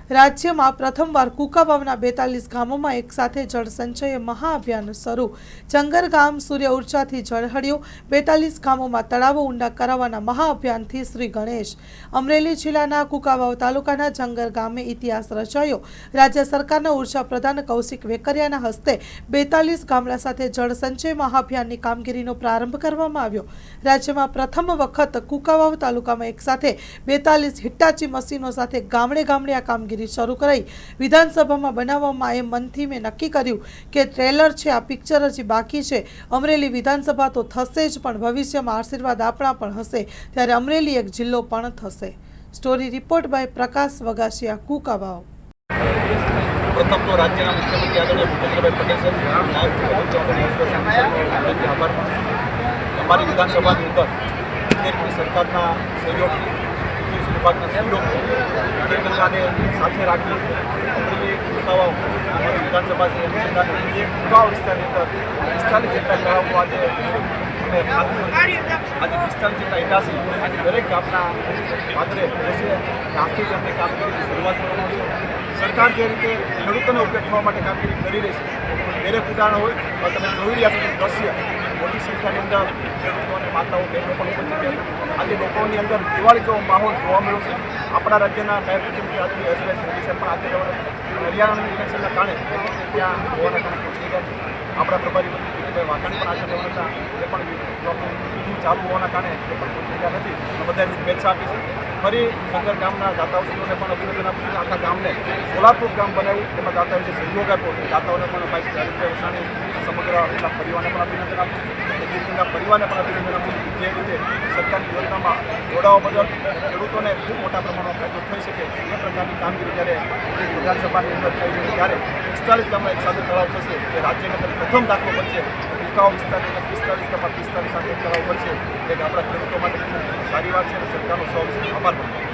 રાજ્યમાં પ્રથમવાર કુકાવાવના 42 ગામોમાં એક સાથે જળ સંચય મહાઅભિયાન શરૂ। જંગર ગામ સૂર્ય ઉર્જાથી ઝળહળ્યું। 42 ગામોમાં તળાવો ઊંડા કરાવવાના મહાઅભિયાનથી શ્રી ગણેશ। અમરેલી જિલ્લાના કુકાવાવ તાલુકાના જંગર ગામે ઇતિહાસ રચાયો। રાજ્ય સરકારના ઉર્જા પ્રધાન કૌશિક વેકરિયાના હસ્તે 42 ગામડા સાથે જળ સંચય મહાઅભિયાનની કામગીરીનો પ્રારંભ કરવામાં આવ્યો। રાજ્યમાં પ્રથમ વખત કુકાવાવ તાલુકામાં એક સાથે 42 હિટાચી મશીનો સાથે ગામડે ગામડે આ કામગીરી શરૂ कराई। विधानसभा बनाववामां ए मनथी में नक्की कर्युं के ट्रेलर छे, आ पिक्चर हजी बाकी छे। अमरेली विधानसभा तो थशे ज, पण भविष्यमां आशीर्वाद आपणा पण हशे, त्यारे अमरेली एक जिल्लो पण थशे। स्टोरी रिपोर्ट बाय प्रकाश वगासिया, कुकावाव। प्रथम तो राज्य मुख्यमंत्री आदरणीय भूपेन्द्रभाई पटेल साहेब नायब मुख्यमंत्री आभार अमारी विधानसभा अंदर सरकारना सहयोग विभागना सहयोग गंगाने साथे राखी अमरेली कુકાવાવ विधानसभा एक कુકાવાવ विस्तार 45 જેટલા ગામો આજે અમે આજે 45 જેટલા ઇતિહાસી આજે દરેક ગામના પાદરે જશે। આજથી જ અમને કામગીરીની શરૂઆત કરવાનો છે। સરકાર જે રીતે ખેડૂતોને ઉપયોગ થવા માટે કામગીરી કરી રહી છે, દરેક ઉદાહરણ હોય તમે જોઈ રહ્યા છો કે દ્રશ્ય મોટી સંખ્યાની અંદર ખેડૂતો અને માતાઓ બહેનો પણ ઉપસ્થિત છે। આજે લોકોની અંદર દિવાળી જેવો માહોલ જોવા મળ્યો છે। આપણા રાજ્યના નાયબ મુખ્યમંત્રી આદરણીય હર્ષભાઈ સંઘવી સાહેબ પણ આજે હરિયાણાના ઇલેક્શનના કારણે ત્યાં હોવાના કારણે પહોંચી ગયા છે। આપણા પ્રભારી મંત્રી વાઘાણી પણ આજે રહેવાના એ પણ જોબનું ચાલુ હોવાના કારણે એ પણ પહોંચી ગયા નથી। બધાને શુભેચ્છા આપી છે। ફરી જંગર ગામના દાતાઓશ્રીઓને પણ અભિનંદન આપું છું। આખા ગામને સોલારપ્રૂફ ગામ બનાવ્યું, એમાં દાતાઓએ જે સહયોગ આપ્યો દાતાઓને પણ ભાઈ હરીશભાઈ વસાણી સમગ્ર એટલા પરિવારને પણ અભિનંદન આપું છું। ગીરગંગા પરિવારને પણ અભિનંદન આપું છું। જે રીતે સરકારની યોજનામાં જોડાવા બદલ ખેડૂતોને ખૂબ મોટા પ્રમાણમાં ફાયદો થઈ શકે એ પ્રકારની કામગીરી જ્યારે વિધાનસભાની અંદર થઈ રહી ત્યારે 45 ગામમાં એક સાથે તળાવ થશે, એ રાજ્યની અંદર પ્રથમ દાખલો બનશે। કુકાવાવ વિસ્તારની અંદર 45 ગામમાં 45 સાથે તળાવ બનશે, એ આપણા ખેડૂતો માટે ખૂબ સારી વાત છે અને સરકારનો સૌ આભાર માનું છું।